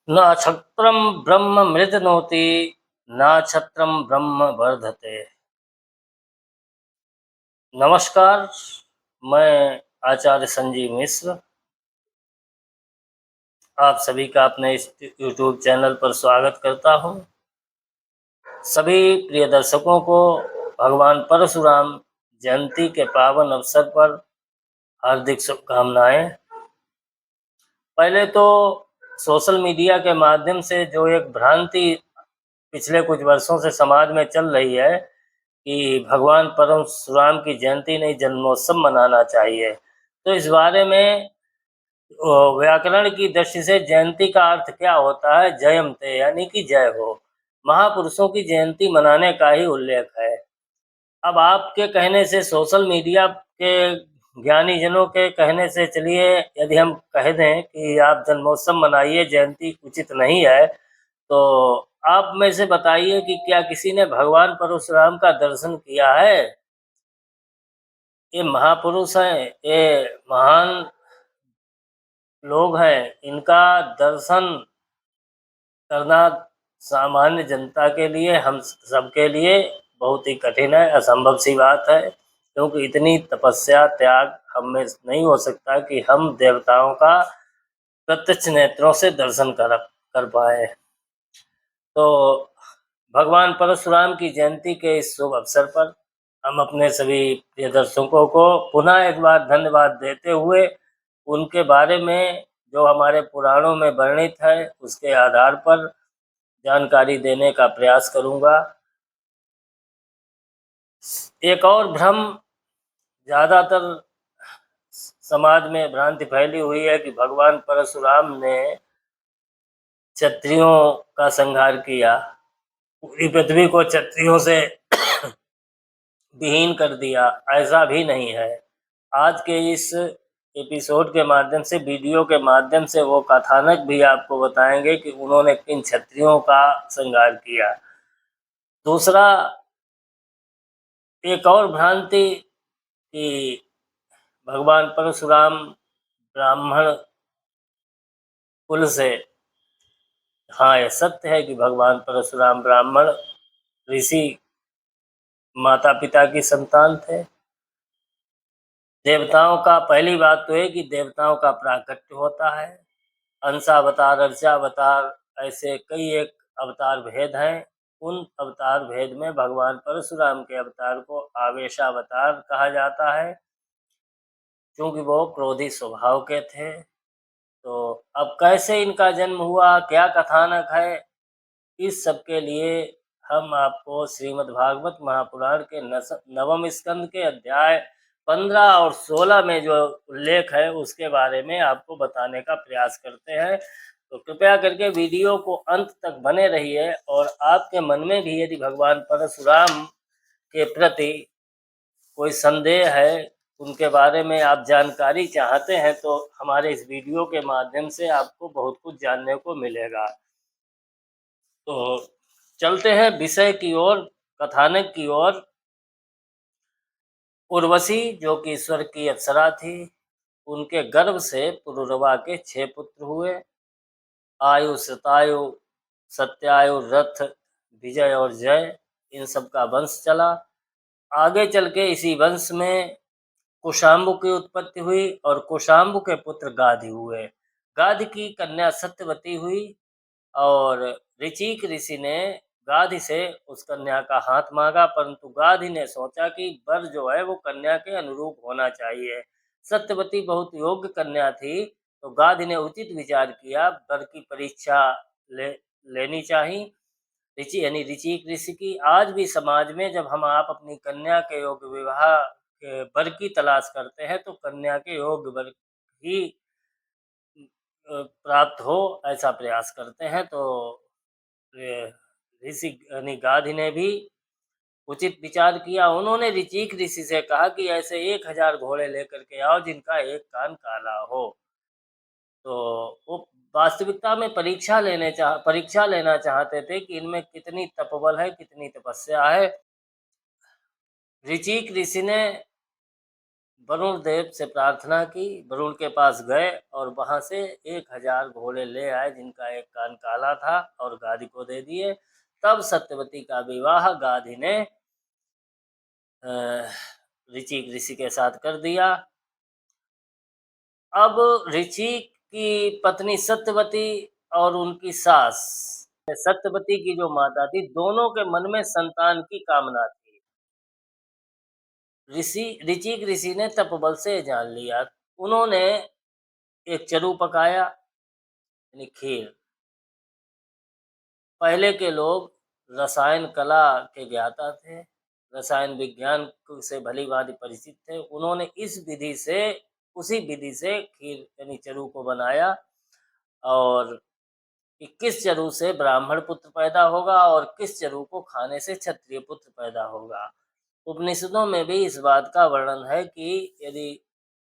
नाक्षत्रं ब्रह्म मृदनोति नाक्षत्रं ब्रह्म वर्धते। नमस्कार, मैं आचार्य संजीव मिश्र आप सभी का अपने इस यूट्यूब चैनल पर स्वागत करता हूं। सभी प्रिय दर्शकों को भगवान परशुराम जयंती के पावन अवसर पर हार्दिक शुभकामनाएं। पहले तो सोशल मीडिया के माध्यम से जो एक भ्रांति पिछले कुछ वर्षों से समाज में चल रही है कि भगवान परशुराम की जयंती नहीं जन्मोत्सव मनाना चाहिए, तो इस बारे में व्याकरण की दृष्टि से जयंती का अर्थ क्या होता है? जयंते यानी कि जय हो। महापुरुषों की जयंती मनाने का ही उल्लेख है। अब आपके कहने से, सोशल मीडिया के ज्ञानी जनों के कहने से, चलिए यदि हम कह दें कि आप जन्मोत्सव मनाइए, जयंती उचित नहीं है, तो आप में से बताइए कि क्या किसी ने भगवान परशुराम का दर्शन किया है? ये महापुरुष हैं, ये महान लोग हैं, इनका दर्शन करना सामान्य जनता के लिए, हम सबके लिए बहुत ही कठिन है, असंभव सी बात है, क्योंकि इतनी तपस्या त्याग हम में नहीं हो सकता कि हम देवताओं का प्रत्यक्ष नेत्रों से दर्शन कर पाए। तो भगवान परशुराम की जयंती के इस शुभ अवसर पर हम अपने सभी प्रिय दर्शकों को पुनः एक बार धन्यवाद देते हुए उनके बारे में जो हमारे पुराणों में वर्णित है उसके आधार पर जानकारी देने का प्रयास करूंगा। एक और भ्रम ज़्यादातर समाज में भ्रांति फैली हुई है कि भगवान परशुराम ने क्षत्रियों का संहार किया, पूरी पृथ्वी को क्षत्रियों से विहीन कर दिया। ऐसा भी नहीं है। आज के इस एपिसोड के माध्यम से, वीडियो के माध्यम से वो कथानक भी आपको बताएंगे कि उन्होंने किन क्षत्रियों का संहार किया। दूसरा, एक और भ्रांति कि भगवान परशुराम ब्राह्मण कुल से, हाँ यह सत्य है कि भगवान परशुराम ब्राह्मण ऋषि माता पिता की संतान थे। देवताओं का, पहली बात तो है कि देवताओं का प्राकट्य होता है, अंशावतार, अर्चावतार, ऐसे कई एक अवतार भेद हैं। उन अवतार भेद में भगवान परशुराम के अवतार को आवेशावतार कहा जाता है, क्योंकि वो क्रोधी स्वभाव के थे। तो अब कैसे इनका जन्म हुआ, क्या कथानक है, इस सब के लिए हम आपको श्रीमद् भागवत महापुराण के नवम स्कंद के अध्याय 15 और 16 में जो उल्लेख है उसके बारे में आपको बताने का प्रयास करते हैं। तो कृपया करके वीडियो को अंत तक बने रहिए, और आपके मन में भी यदि भगवान परशुराम के प्रति कोई संदेह है, उनके बारे में आप जानकारी चाहते हैं, तो हमारे इस वीडियो के माध्यम से आपको बहुत कुछ जानने को मिलेगा। तो चलते हैं विषय की ओर, कथानक की ओर। उर्वशी जो कि ईश्वर की अप्सरा थी, उनके गर्भ से पुरुरवा के 6 पुत्र हुए। आयु, शतायु, सत्यायु, रथ, विजय और जय, इन सब का वंश चला। आगे चल के इसी वंश में कुशाम्बु की उत्पत्ति हुई, और कुशाम्बु के पुत्र गाधी हुए। गाधी की कन्या सत्यवती हुई, और ऋचिक ऋषि ने गाधी से उस कन्या का हाथ मांगा, परंतु गाधी ने सोचा कि वर जो है वो कन्या के अनुरूप होना चाहिए। सत्यवती बहुत योग्य कन्या थी, तो गाधी ने उचित विचार किया, वर की परीक्षा लेनी चाहिए। ऋचि यानी ऋचिक ऋषि की। आज भी समाज में जब हम आप अपनी कन्या के योग्य विवाह के वर की तलाश करते हैं, तो कन्या के योग्य वर ही प्राप्त हो, ऐसा प्रयास करते हैं। तो ऋषि यानी गाधी ने भी उचित विचार किया। उन्होंने ऋचिक ऋषि से कहा कि ऐसे 1000 घोड़े लेकर के आओ जिनका एक कान काला हो। तो वो वास्तविकता में परीक्षा लेना चाहते थे कि इनमें कितनी तपबल है, कितनी तपस्या है। ऋचिक ऋषि ने वरुण देव से प्रार्थना की, वरुण के पास गए और वहां से 1000 घोड़े ले आए जिनका एक कान काला था और गाधी को दे दिए। तब सत्यवती का विवाह गाधी ने ऋषि ऋषि के साथ कर दिया। अब ऋषि की पत्नी सत्यवती और उनकी सास सत्यवती की जो माता थी, दोनों के मन में संतान की कामना थी। ऋषि ने तपबल से जान लिया। उन्होंने एक चरु पकाया, यानी खीर। पहले के लोग रसायन कला के ज्ञाता थे, रसायन विज्ञान से भली भांति परिचित थे। उन्होंने उसी विधि से खीर यानी चरु को बनाया और कि किस चरु से ब्राह्मण पुत्र पैदा होगा और किस चरु को खाने से क्षत्रिय पुत्र पैदा होगा। उपनिषदों में भी इस बात का वर्णन है कि यदि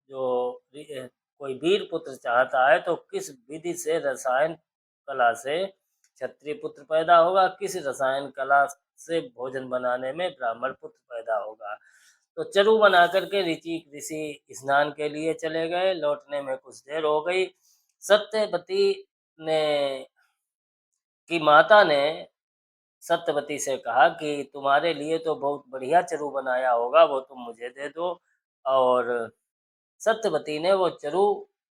कोई वीर पुत्र चाहता है तो किस विधि से रसायन कला से क्षत्रिय पुत्र पैदा होगा, किस रसायन कला से भोजन बनाने में ब्राह्मण पुत्र पैदा होगा। तो चरु बना करके ऋषि स्नान के लिए चले गए। लौटने में कुछ देर हो गई। सत्यवती ने की माता ने सत्यवती से कहा कि तुम्हारे लिए तो बहुत बढ़िया चरु बनाया होगा, वो तुम मुझे दे दो। और सत्यवती ने वो चरु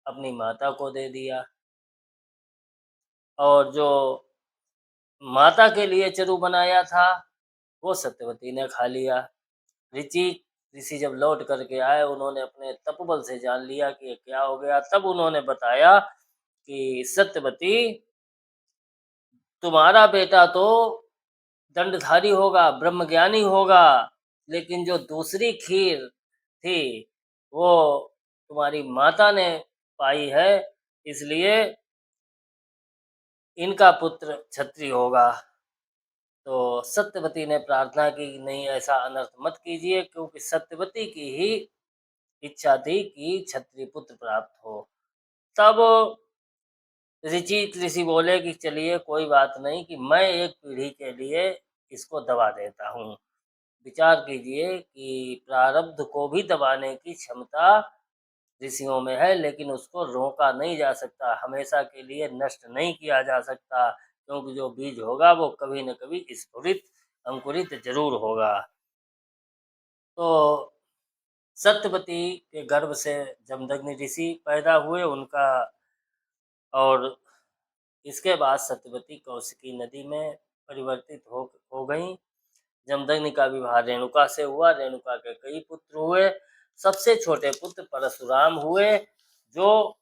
अपनी माता को दे दिया और जो माता के लिए चरु बनाया था वो सत्यवती ने खा लिया। ऋषि ऋषि जब लौट करके आए, उन्होंने अपने तपबल से जान लिया कि ये क्या हो गया। तब उन्होंने बताया कि सत्यवती, तुम्हारा बेटा तो दंडधारी होगा, ब्रह्मज्ञानी होगा, लेकिन जो दूसरी खीर थी वो तुम्हारी माता ने पाई है, इसलिए इनका पुत्र क्षत्रिय होगा। तो सत्यवती ने प्रार्थना की, नहीं ऐसा अनर्थ मत कीजिए, क्योंकि सत्यवती की ही इच्छा थी कि क्षत्रिय पुत्र प्राप्त हो। तब ऋषि बोले कि चलिए कोई बात नहीं, कि मैं एक पीढ़ी के लिए इसको दबा देता हूँ। विचार कीजिए कि प्रारब्ध को भी दबाने की क्षमता ऋषियों में है, लेकिन उसको रोका नहीं जा सकता, हमेशा के लिए नष्ट नहीं किया जा सकता, क्योंकि जो बीज होगा वो कभी न कभी स्फुरित अंकुरित जरूर होगा। तो सत्यवती के गर्भ से जमदग्नि ऋषि पैदा हुए उनका, और इसके बाद सत्यवती कौशिकी नदी में परिवर्तित हो गई। जमदग्नि का विवाह रेणुका से हुआ। रेणुका के कई पुत्र हुए। सबसे छोटे पुत्र परशुराम हुए, जो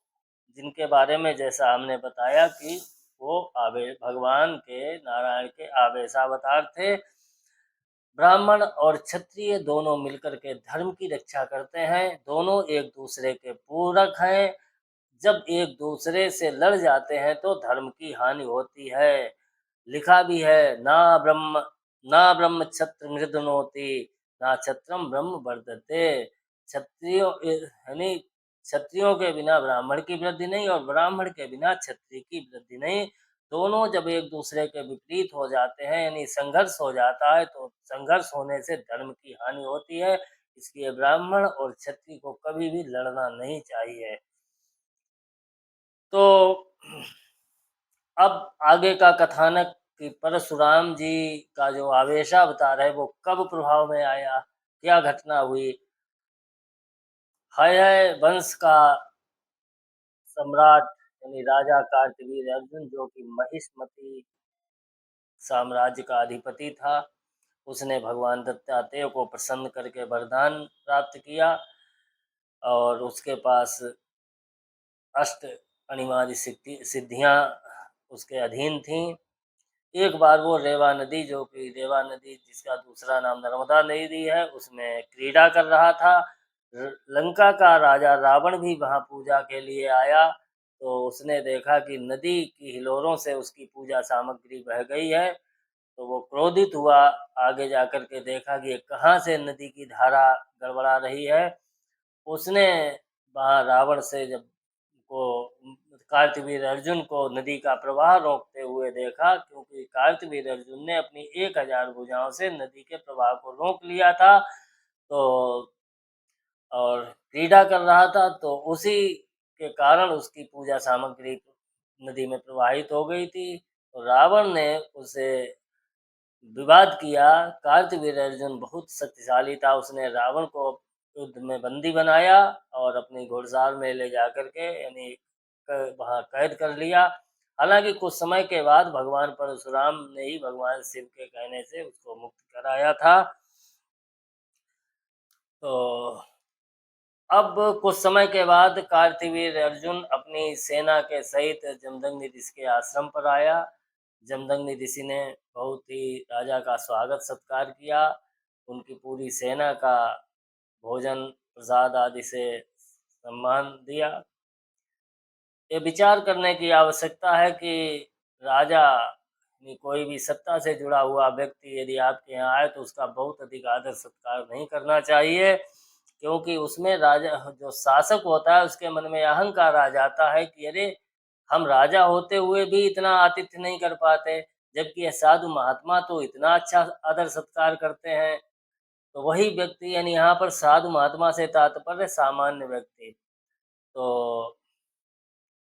जिनके बारे में जैसा हमने बताया कि वो भगवान के नारायण के आवेशावतार थे। ब्राह्मण और क्षत्रिय दोनों मिलकर के धर्म की रक्षा करते हैं, दोनों एक दूसरे के पूरक हैं। जब एक दूसरे से लड़ जाते हैं तो धर्म की हानि होती है। लिखा भी है, ना ब्रह्म क्षत्र मृदनोति, ना क्षत्रम ब्रह्म वर्धते। क्षत्रियों यानी क्षत्रियों के बिना ब्राह्मण की वृद्धि नहीं और ब्राह्मण के बिना क्षत्रिय की वृद्धि नहीं। दोनों जब एक दूसरे के विपरीत हो जाते हैं, यानी संघर्ष हो जाता है, तो संघर्ष होने से धर्म की हानि होती है। इसलिए ब्राह्मण और क्षत्रिय को कभी भी लड़ना नहीं चाहिए। तो अब आगे का कथानक कि परशुराम जी का जो आवेशावतार है वो कब प्रभाव में आया, क्या घटना हुई। है वंश का सम्राट यानी राजा कार्तवीर्य अर्जुन, जो कि महिष्मति साम्राज्य का अधिपति था, उसने भगवान दत्तात्रेय को प्रसन्न करके वरदान प्राप्त किया और उसके पास अष्ट अनिवार्य सिद्धियां उसके अधीन थीं। एक बार वो रेवा नदी जिसका दूसरा नाम नर्मदा नदी है, उसमें क्रीड़ा कर रहा था। लंका का राजा रावण भी वहां पूजा के लिए आया, तो उसने देखा कि नदी की हिलोरों से उसकी पूजा सामग्री बह गई है, तो वो क्रोधित हुआ। आगे जाकर के देखा कि ये कहाँ से नदी की धारा गड़बड़ा रही है। उसने वहाँ रावण से जब को कार्तवीर अर्जुन को नदी का प्रवाह रोकते हुए देखा, क्योंकि कार्तवीर अर्जुन ने अपनी 1000 भुजाओं से नदी के प्रवाह को रोक लिया था। तो और क्रीड़ा कर रहा था, तो उसी के कारण उसकी पूजा सामग्री नदी में प्रवाहित हो गई थी। तो रावण ने उसे विवाद किया। कार्तवीर्य अर्जुन बहुत शक्तिशाली था, उसने रावण को युद्ध में बंदी बनाया और अपनी घुड़सवार में ले जाकर के यानी वहां कैद कर लिया। हालांकि कुछ समय के बाद भगवान परशुराम ने ही भगवान शिव के कहने से उसको मुक्त कराया था। तो अब कुछ समय के बाद कार्तवीर अर्जुन अपनी सेना के सहित जमदग्नि ऋषि के आश्रम पर आया। जमदग्नि ऋषि ने बहुत ही राजा का स्वागत सत्कार किया, उनकी पूरी सेना का भोजन प्रसाद आदि से सम्मान दिया। ये विचार करने की आवश्यकता है कि राजा कोई भी सत्ता से जुड़ा हुआ व्यक्ति यदि आपके यहाँ आए तो उसका बहुत अधिक आदर सत्कार नहीं करना चाहिए, क्योंकि उसमें राजा जो शासक होता है उसके मन में अहंकार आ जाता है कि अरे हम राजा होते हुए भी इतना आतिथ्य नहीं कर पाते, जबकि ये साधु महात्मा तो इतना अच्छा आदर सत्कार करते हैं। तो वही व्यक्ति यानी यहाँ पर साधु महात्मा से तात्पर्य सामान्य व्यक्ति। तो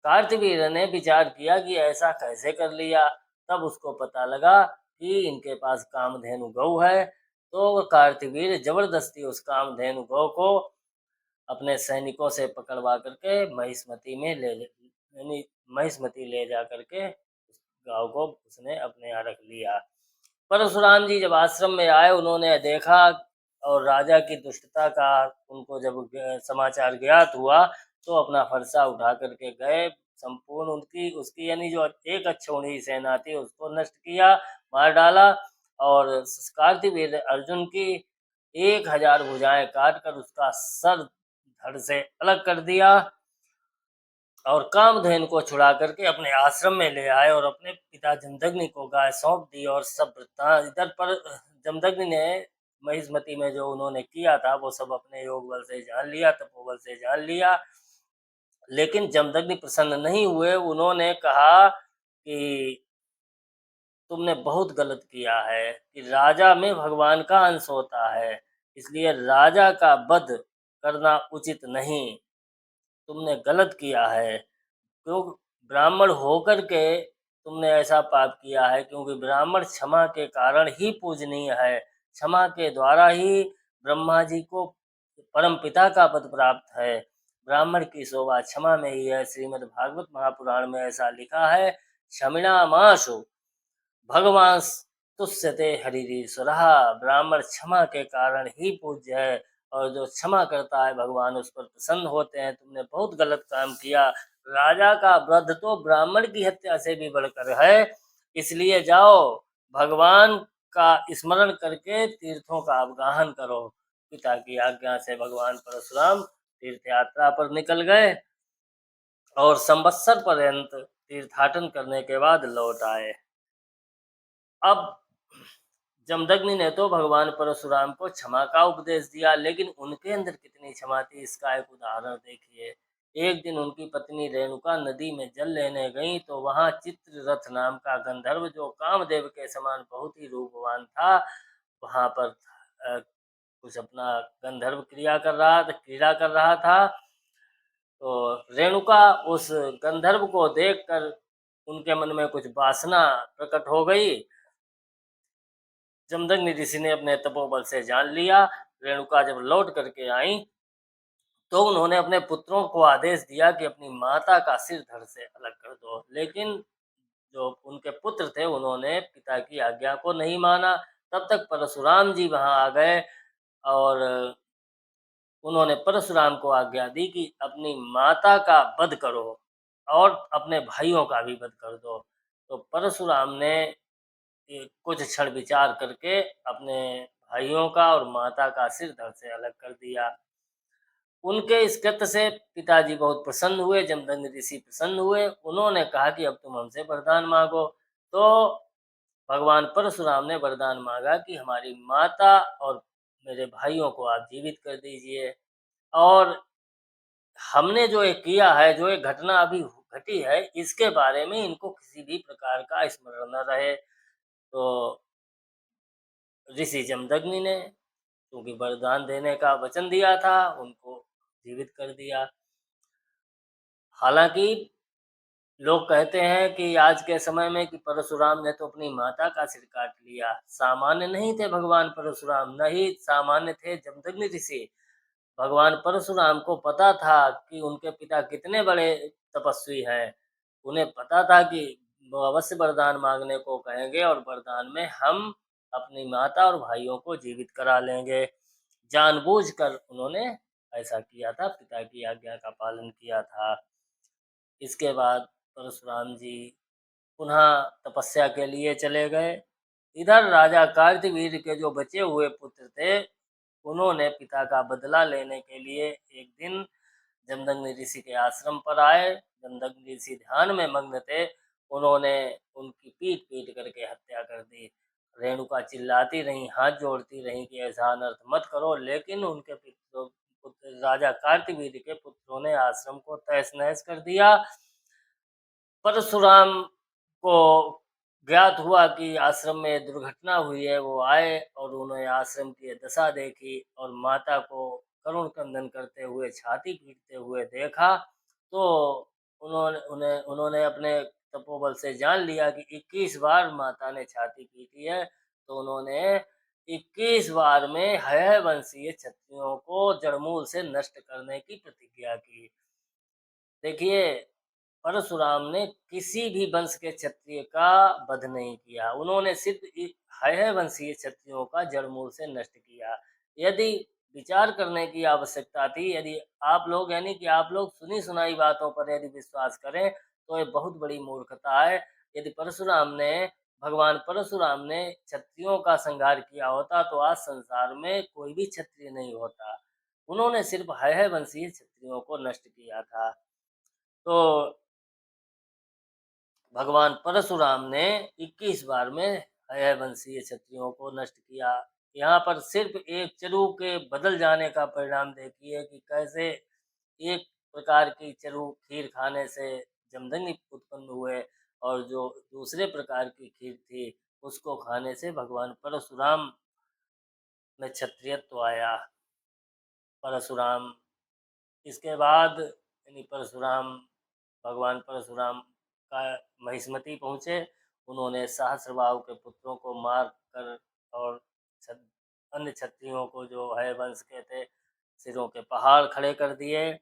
कार्तवीर्य ने विचार किया कि ऐसा कैसे कर लिया। तब उसको पता लगा कि इनके पास कामधेनु गौ है। तो कार्तवीर्य जबरदस्ती उस कामधेनु गौ को अपने सैनिकों से पकड़वा करके महिष्मती में यानी महिष्मती ले जा करके उस गांव को उसने अपने यहाँ रख लिया। परशुराम जी जब आश्रम में आए, उन्होंने देखा और राजा की दुष्टता का उनको जब समाचार ज्ञात हुआ, तो अपना फरसा उठा करके गए, संपूर्ण उनकी उसकी यानी जो एक अक्षौहिणी सेना थी उसको नष्ट किया, मार डाला। और कार्तवीर्य अर्जुन की 1000 भुजाएं काट कर उसका सर धड़ से अलग कर दिया और कामधेनु को छुड़ा करके अपने आश्रम में ले आए और अपने पिता जमदग्नि को गाय सौंप दी। और सब वृत्तांत इधर पर जमदग्नि ने महिष्मती में जो उन्होंने किया था वो सब अपने योग बल से जान लिया, तपोबल से जान लिया। लेकिन जमदग्नि प्रसन्न नहीं हुए, उन्होंने कहा कि तुमने बहुत गलत किया है कि राजा में भगवान का अंश होता है, इसलिए राजा का वध करना उचित नहीं, तुमने गलत किया है। क्यों ब्राह्मण होकर के तुमने ऐसा पाप किया है, क्योंकि ब्राह्मण क्षमा के कारण ही पूजनीय है। क्षमा के द्वारा ही ब्रह्मा जी को परम पिता का पद प्राप्त है। ब्राह्मण की शोभा क्षमा में ही है। श्रीमद् भागवत महापुराण में ऐसा लिखा है, क्षमिणा माशु भगवान तुष्यते हरिरीश्वर। ब्राह्मण क्षमा के कारण ही पूज्य है और जो क्षमा करता है भगवान उस पर प्रसन्न होते हैं। तुमने बहुत गलत काम किया। राजा का वध तो ब्राह्मण की हत्या से भी बढ़कर है, इसलिए जाओ भगवान का स्मरण करके तीर्थों का अवगाहन करो। पिता की आज्ञा से भगवान परशुराम तीर्थ यात्रा पर निकल गए और संवत्सर पर्यंत तीर्थाटन करने के बाद लौट आए। अब जमदग्नि ने तो भगवान परशुराम को क्षमा का उपदेश दिया, लेकिन उनके अंदर कितनी क्षमा थी इसका एक उदाहरण देखिए। एक दिन उनकी पत्नी रेणुका नदी में जल लेने गई, तो वहां चित्ररथ नाम का गंधर्व जो कामदेव के समान बहुत ही रूपवान था, वहां पर कुछ अपना गंधर्व क्रीड़ा कर रहा था। तो रेणुका उस गंधर्व को देखकर उनके मन में कुछ वासना प्रकट हो गई। जमदग्नि ऋषि ने अपने तपोबल से जान लिया। रेणुका जब लौट करके आई तो उन्होंने अपने पुत्रों को आदेश दिया कि अपनी माता का सिर धड़ से अलग कर दो, लेकिन जो उनके पुत्र थे उन्होंने पिता की आज्ञा को नहीं माना। तब तक परशुराम जी वहां आ गए और उन्होंने परशुराम को आज्ञा दी कि अपनी माता का वध करो और अपने भाइयों का भी वध कर दो। तो परशुराम ने कुछ क्षण विचार करके अपने भाइयों का और माता का सिर धड़ से अलग कर दिया। उनके इस कृत्य से पिताजी बहुत प्रसन्न हुए, जमदग्नि ऋषि प्रसन्न हुए। उन्होंने कहा कि अब तुम हमसे वरदान मांगो। तो भगवान परशुराम ने वरदान मांगा कि हमारी माता और मेरे भाइयों को आप जीवित कर दीजिए, और हमने जो ये किया है, जो ये घटना अभी घटी है, इसके बारे में इनको किसी भी प्रकार का स्मरण न रहे। तो ऋषि जमदग्नि ने क्योंकि वरदान देने का वचन दिया था, उनको जीवित कर दिया। हालाँकि लोग कहते हैं कि आज के समय में कि परशुराम ने तो अपनी माता का सिर काट लिया। सामान्य नहीं थे भगवान परशुराम, न ही सामान्य थे जमदग्नि ऋषि। भगवान परशुराम को पता था कि उनके पिता कितने बड़े तपस्वी हैं। उन्हें पता था कि वो अवश्य वरदान माँगने को कहेंगे और वरदान में हम अपनी माता और भाइयों को जीवित करा लेंगे। जानबूझकर उन्होंने ऐसा किया था, पिता की आज्ञा का पालन किया था। इसके बाद परशुराम जी पुनः तपस्या के लिए चले गए। इधर राजा कार्तवीर्य के जो बचे हुए पुत्र थे, उन्होंने पिता का बदला लेने के लिए एक दिन जमदग्नि ऋषि के आश्रम पर आए। जमदग्नि ऋषि ध्यान में मग्न थे। उन्होंने उनकी पीट-पीट करके हत्या कर दी। रेणुका चिल्लाती रहीं, हाथ जोड़ती रहीं कि ऐसा अनर्थ मत करो, लेकिन उनके पुत्र राजा कार्तवीर्य के पुत्रों ने आश्रम को तहस-नहस कर दिया। परशुराम को ज्ञात हुआ कि आश्रम में दुर्घटना हुई है। वो आए और उन्होंने आश्रम की दशा देखी और माता को करुण क्रंदन करते हुए, छाती पीटते हुए देखा, तो उन्होंने अपने तपोबल से जान लिया कि 21 बार माता ने छाती पीटी है, तो उन्होंने 21 बार में हयवंशीय क्षत्रियों को जड़मूल से नष्ट करने की प्रतिज्ञा की। देखिए, परशुराम ने किसी भी वंश के क्षत्रिय का वध नहीं किया। उन्होंने सिर्फ हयवंशीय क्षत्रियों का जड़मूल से नष्ट किया। यदि विचार करने की आवश्यकता थी, यदि आप लोग यानी कि आप लोग सुनी-सुनाई बातों पर यदि विश्वास करें, तो ये बहुत बड़ी मूर्खता है। यदि भगवान परशुराम ने क्षत्रियों का संहार किया होता, तो आज संसार में कोई भी क्षत्रिय नहीं होता। उन्होंने सिर्फ हयवंशीय क्षत्रियों को नष्ट किया था। तो भगवान परशुराम ने 21 बार में हयवंशीय क्षत्रियों को नष्ट किया। यहाँ पर सिर्फ एक चरु के बदल जाने का परिणाम देखिए कि कैसे एक प्रकार की चरु खीर खाने से जमदग्नि उत्पन्न हुए और जो दूसरे प्रकार की खीर थी, उसको खाने से भगवान परशुराम में क्षत्रियत्व आया। परशुराम इसके बाद यानी भगवान परशुराम का महिष्मति पहुँचे। उन्होंने सहस्त्रबाहु के पुत्रों को मार कर और छत अन्य क्षत्रियों को जो है वंश के थे, सिरों के पहाड़ खड़े कर दिए।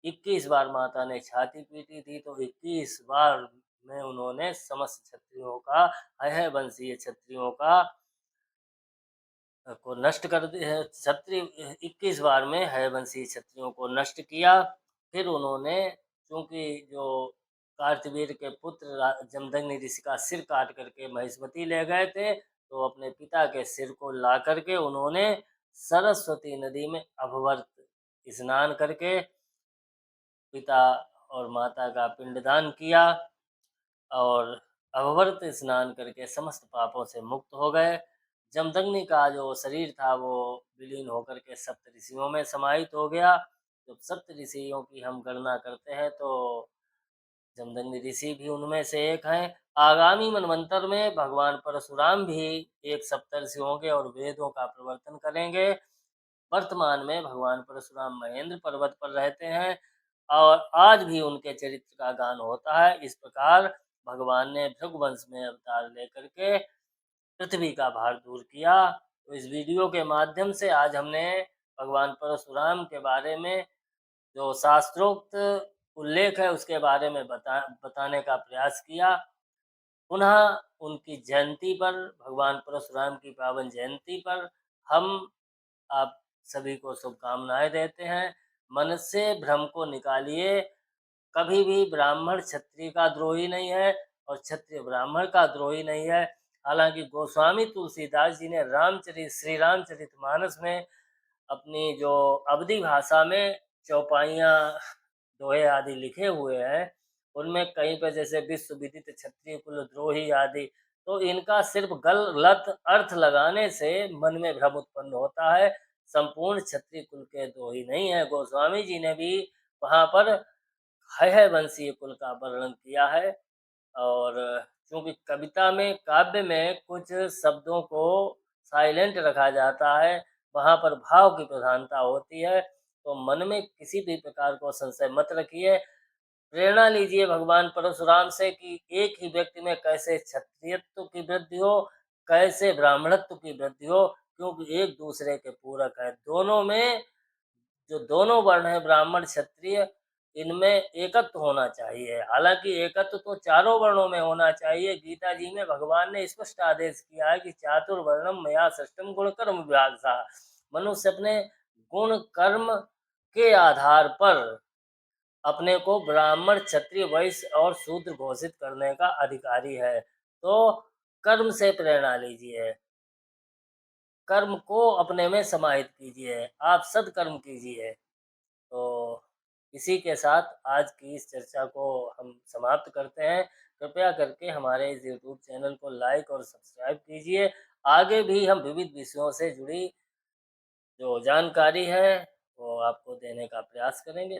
21 बार माता ने छाती पीटी थी, तो 21 बार में उन्होंने समस्त क्षत्रियों का हयवंशीय क्षत्रियों का को नष्ट कर दिया। क्षत्रिय 21 बार में हयवंशी क्षत्रियों को नष्ट किया। फिर उन्होंने चूँकि जो कार्तवीर्य के पुत्र जमदग्नि ऋषि का सिर काट करके महिष्मति ले गए थे, तो अपने पिता के सिर को ला करके उन्होंने सरस्वती नदी में अभवर्त स्नान करके पिता और माता का पिंडदान किया और अभवर्त स्नान करके समस्त पापों से मुक्त हो गए। जमदग्नि का जो शरीर था वो विलीन होकर के सप्तऋषियों में समाहित हो गया। जब सप्तऋषियों की हम गणना करते हैं तो जमदग्नि ऋषि भी उनमें से एक हैं। आगामी मनवंतर में भगवान परशुराम भी एक सप्तऋषि होंगे और वेदों का प्रवर्तन करेंगे। वर्तमान में भगवान परशुराम महेंद्र पर्वत पर रहते हैं और आज भी उनके चरित्र का गान होता है। इस प्रकार भगवान ने भृगुवंश में अवतार लेकर के पृथ्वी का भार दूर किया। तो इस वीडियो के माध्यम से आज हमने भगवान परशुराम के बारे में जो शास्त्रोक्त उल्लेख है उसके बारे में बताने का प्रयास किया। पुनः उनकी जयंती पर, भगवान परशुराम की पावन जयंती पर हम आप सभी को शुभकामनाएं देते हैं। मन से भ्रम को निकालिए। कभी भी ब्राह्मण क्षत्रिय का द्रोही नहीं है और क्षत्रिय ब्राह्मण का द्रोही नहीं है। हालांकि गोस्वामी तुलसीदास जी ने श्री रामचरितमानस में अपनी जो अवधी भाषा में चौपाइयाँ दोहे आदि लिखे हुए हैं, उनमें कहीं पर जैसे विश्व विदित क्षत्रिय कुल द्रोही आदि, तो इनका सिर्फ गलत अर्थ लगाने से मन में भ्रम उत्पन्न होता है। संपूर्ण क्षत्रिय कुल के द्रोही नहीं है। गोस्वामी जी ने भी वहाँ पर हयवंशीय कुल का वर्णन किया है और चूँकि कविता में, काव्य में कुछ शब्दों को साइलेंट रखा जाता है, वहाँ पर भाव की प्रधानता होती है। तो मन में किसी भी प्रकार को संशय मत रखिए। प्रेरणा लीजिए भगवान परशुराम से कि एक ही व्यक्ति में कैसे क्षत्रियत्व की वृद्धि हो, कैसे ब्राह्मणत्व की वृद्धि हो, क्योंकि एक दूसरे के पूरक है। दोनों में जो दोनों वर्ण हैं ब्राह्मण, क्षत्रिय, इनमें एकत्व होना चाहिए। हालाँकि एकत्व तो चारों वर्णों में होना चाहिए। गीता जी में भगवान ने स्पष्ट आदेश किया है कि चातुर्वर्ण्यं मया सृष्टं गुणकर्म विभागशः। मनुष्य अपने गुण कर्म के आधार पर अपने को ब्राह्मण, क्षत्रिय, वैश्य और शूद्र घोषित करने का अधिकारी है। तो कर्म से प्रेरणा लीजिए, कर्म को अपने में समाहित कीजिए, आप सत्कर्म कीजिए। तो इसी के साथ आज की इस चर्चा को हम समाप्त करते हैं। कृपया करके हमारे इस यूट्यूब चैनल को लाइक और सब्सक्राइब कीजिए। आगे भी हम विविध विषयों से जुड़ी जो जानकारी है, वो आपको देने का प्रयास करेंगे।